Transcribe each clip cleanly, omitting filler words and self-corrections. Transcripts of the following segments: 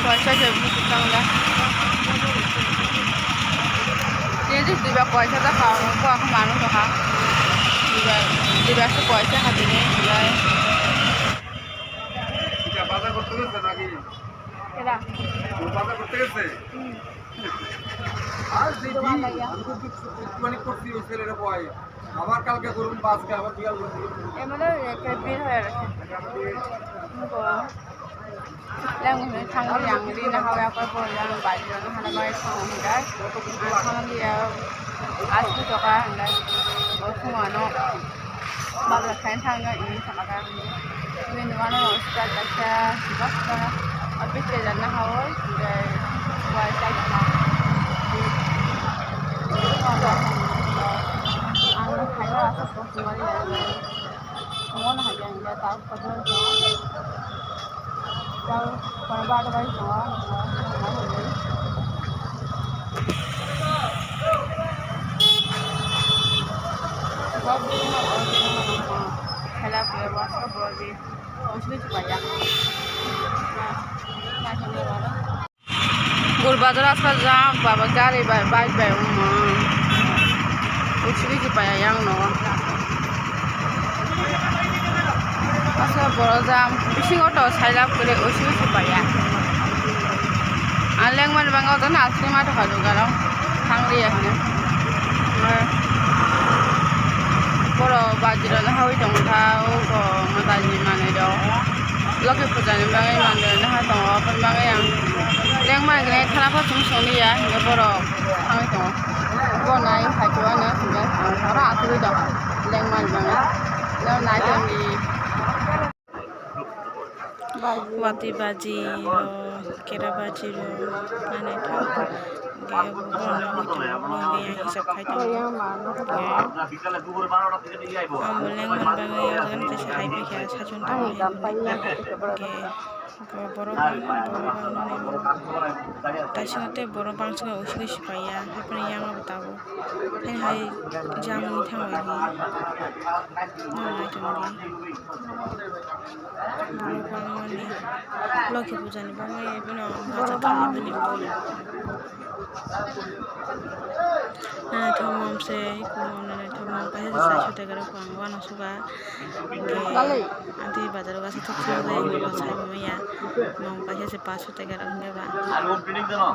পয়সা যাবে Bangla jadi tiba পয়সা তা খাওয়া কো এখন মানুষ খা tiba পয়সা হাতে নেই যায় এটা বাজার করতে গেছে নাকি এরা বাজার করতে গেছে আর দেখি আমি তো একটুখানি করছি ওই ছেলের বয় আবার কালকে করুন বাসকে আবার বিকাল করুন এমএলএ একটা বিল হয়ে গেছে লেঙ্গুনে থাঙ্গি আংরি না হাওয়া করে বললাম বাইরে হানা মাই খাওয়াঙ্গাই খাওয়াঙ্গিয়া আশি টাকা হাঙ্গাই ফুঙানো বাজার খাইন থাঙ্গা ইনি থাকা ini mana ustaz baca bahasa habis dia jangan hawa dia buat saja anu kaya apa semua ni semua nak yang dia tahu pada tahu pada ada baik semua খেলা প্রিয় বাসা বলবি Gulbajar asal jam baba gari baik baik usri supaya yang no asal borojam bising auto sailap kore usri supaya aleng man bang auto na asli mata kalu garau thangri ekne boro bajiro na hawi dong thau ko mataji mane do loke pujani bangai mande na ha dong apun bangai yang leng man gre thana pho sum soni ya nge boro hangi dong bo nai hai ko na nge ara asli do leng man bangai lo nai dong ni wati baji kera baji ro mane thau ge borna hoito ge hisab khaito বিকালে দুপুর 12টা থেকে দিয়ে আইবো আমলেং বাঙাই আগান তে সাহাই পেখা সাজন গে বড় তাইসতে বড় বাংস ওসি সিপাইয়া হাপনি ইয়ামা बताबो हाय हाय जामुनि थांबाय नाय थांबाय बांमानि लखि बुजानि बांमाय बिनो बाजा थांबाय ना थममसे कोमने थमम पाहे साइसो तेगार पांगवानो सुगा गे आंटी बाजारो गासे थक्सो जाय बसाय मया मम पाहे से 500 तेगार हंगेबा আলু প্রিন্টিং জানো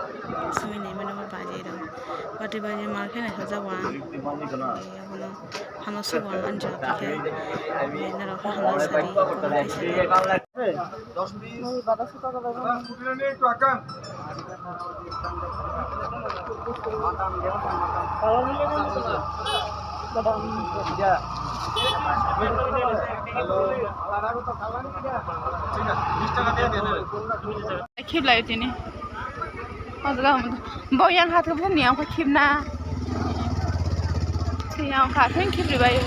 सुइ नै मने बाजे रो बाटे बाजे मार्के ना सजावा याबनो हानसो वा आंजा पाखे ना रो हाना सारी कोन 10 20 মই 1200 টাকা দেব ছুটিলে নেই একটু আকান Keep like ini. Masalah boyang hati pun ni aku keep na. Siang hati keep ribayu.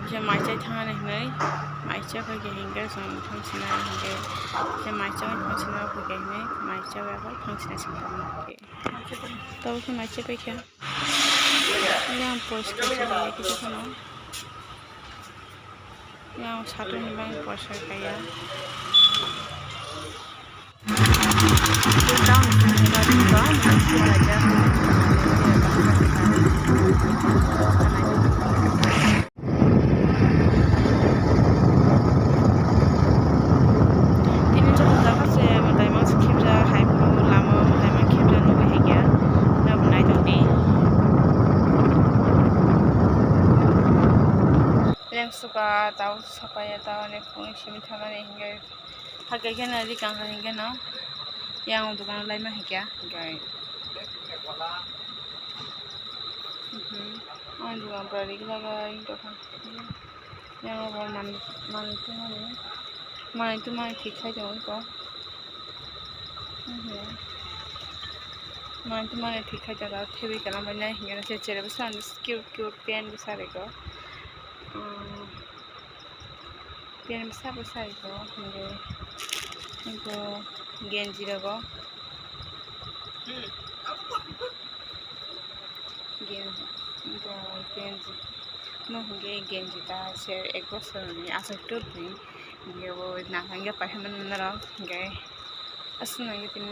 Saya macam tangan ni, macam pergi hingga sama fungsi hingga saya macam fungsi pergi ni, macam apa fungsi sekarang. Tahu ke macam pergi? Yang post kerja kita sana, yang satu ni bang post kerja. Kita nak juga belajar. yang suka tahu supaya tahu nih pun sih taman hingga harganya nanti kangkang hingga no yang untuk orang lain mah hingga guys juga berarti lagi itu kan yang orang mana itu mana kita jauh kok mana itu mana kita jauh tapi kalau mana hingga cecere besar cute pen besar itu pen besar itu hingga itu genji itu genji no hingga genji ta share ek bosor ni asal tur ni dia वो इतना महंगा पहन न रहा गए असना ये तीन